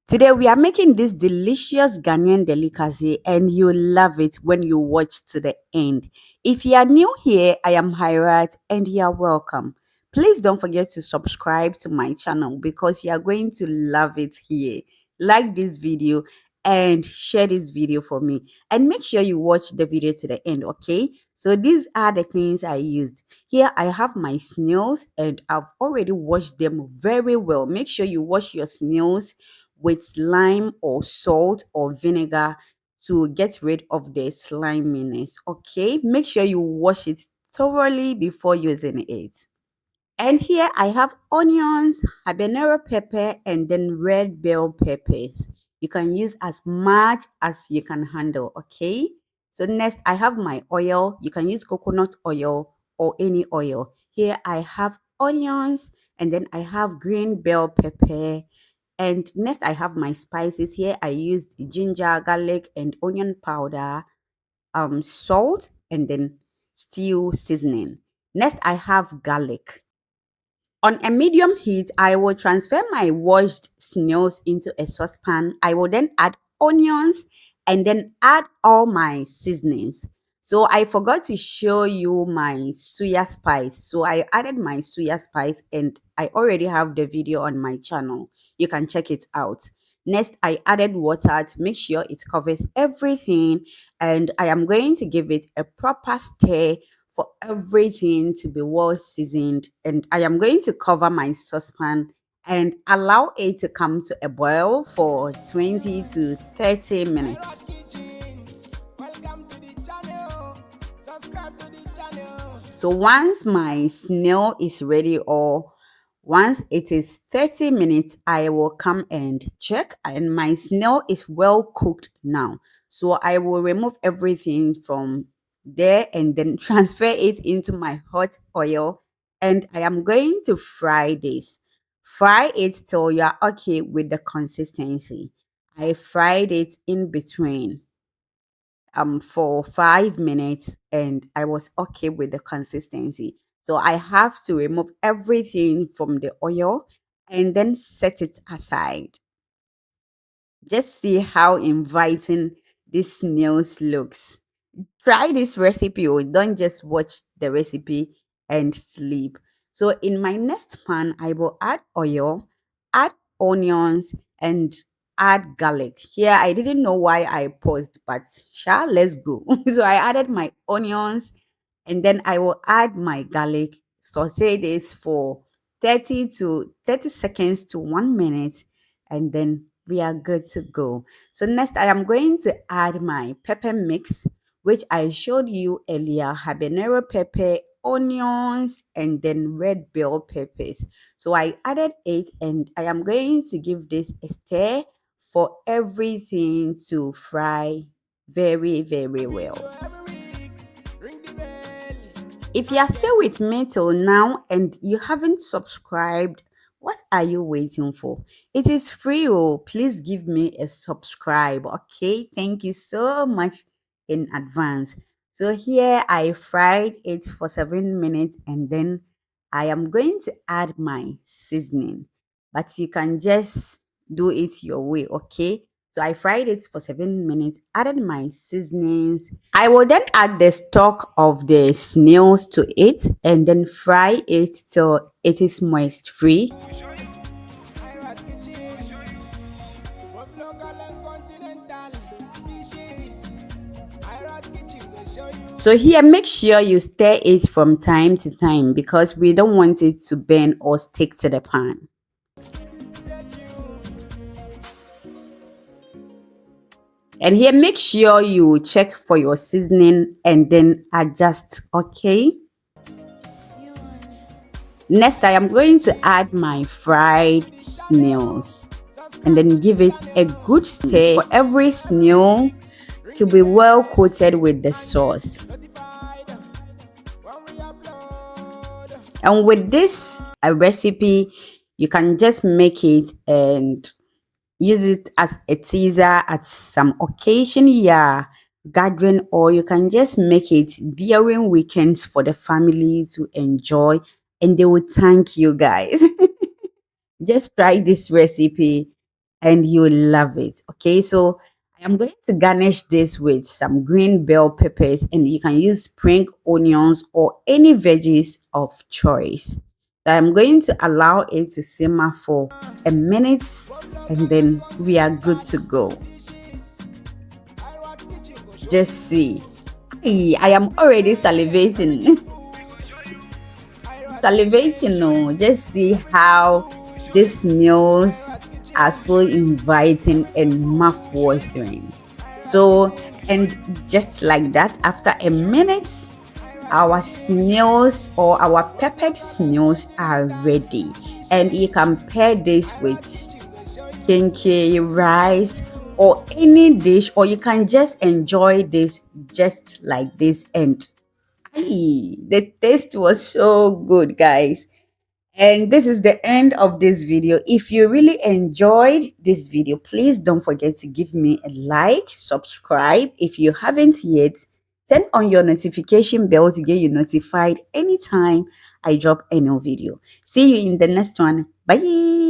Today we are making this delicious Ghanaian delicacy and you'll love it when you watch to the end. If you are new here, I am Hirat and you are welcome. Please don't forget to subscribe to my channel because you are going to love it here. Like this video and share this video for me, and make sure you watch the video to the end, okay? So these are the things I used. Here I have my snails and I've already washed them very well. Make sure you wash your snails with lime or salt or vinegar to get rid of the sliminess. Okay, make sure you wash it thoroughly before using it. And here I have onions, habanero pepper, and then red bell peppers. You can use as much as you can handle, okay? So next I have my oil. You can use coconut oil or any oil. Here I have onions, and then I have green bell pepper. And next I have my spices. Here I used ginger, garlic, and onion powder, salt, and then stew seasoning. Next I have garlic. On a medium heat, I will transfer my washed snails into a saucepan. I will then add onions and then add all my seasonings. So I forgot to show you my suya spice. So I added my suya spice and I already have the video on my channel. You can check it out. Next, I added water to make sure it covers everything, and I am going to give it a proper stir for everything to be well seasoned. And I am going to cover my saucepan and allow it to come to a boil for 20 to 30 minutes. So once my snail is ready, or once it is 30 minutes, I will come and check, and my snail is well cooked now. So I will remove everything from there and then transfer it into my hot oil, and I am going to fry this. Fry it till you are okay with the consistency. I fried it in between for 5 minutes and I was okay with the consistency. So I have to remove everything from the oil and then set it aside. Just see how inviting this snails looks. Try this recipe, or don't just watch the recipe and sleep. So in my next pan, I will add oil, add onions, and add garlic. Here I didn't know why I paused, but let's go. So I added my onions and then I will add my garlic, saute this for 30 seconds to 1 minute, and then we are good to go. So next I am going to add my pepper mix, which I showed you earlier: habanero pepper, onions, and then red bell peppers. So I added it and I am going to give this a stir for everything to fry very, very well. If you are still with me till now and you haven't subscribed, what are you waiting for? It is free. Oh, please give me a subscribe. Okay, thank you so much in advance. So here I fried it for 7 minutes and then I am going to add my seasoning, but you can just do it your way. Okay, so I fried it for 7 minutes, added my seasonings. I will then add the stock of the snails to it and then fry it till it is moist free. So here, make sure you stir it from time to time because we don't want it to burn or stick to the pan. And here, make sure you check for your seasoning and then adjust, okay? Next, I am going to add my fried snails and then give it a good stir for every snail to be well coated with the sauce. And with this recipe, you can just make it and use it as a teaser at some occasion, yeah, gathering, or you can just make it during weekends for the family to enjoy, and they will thank you guys. Just try this recipe and you will love it. Okay, so I am going to garnish this with some green bell peppers, and you can use spring onions or any veggies of choice. So I'm going to allow it to simmer for a minute, and then we are good to go. Just see. I am already salivating. Salivating, no. Just see how these snails are so inviting and mouth-watering. So, and just like that, after a minute, our snails or our peppered snails are ready. And you can pair this with kinky rice or any dish, or you can just enjoy this just like this. And the taste was so good, guys. And this is the end of this video. If you really enjoyed this video, please don't forget to give me a like, subscribe. If you haven't yet, turn on your notification bell to get you notified anytime I drop a new video. See you in the next one. Bye.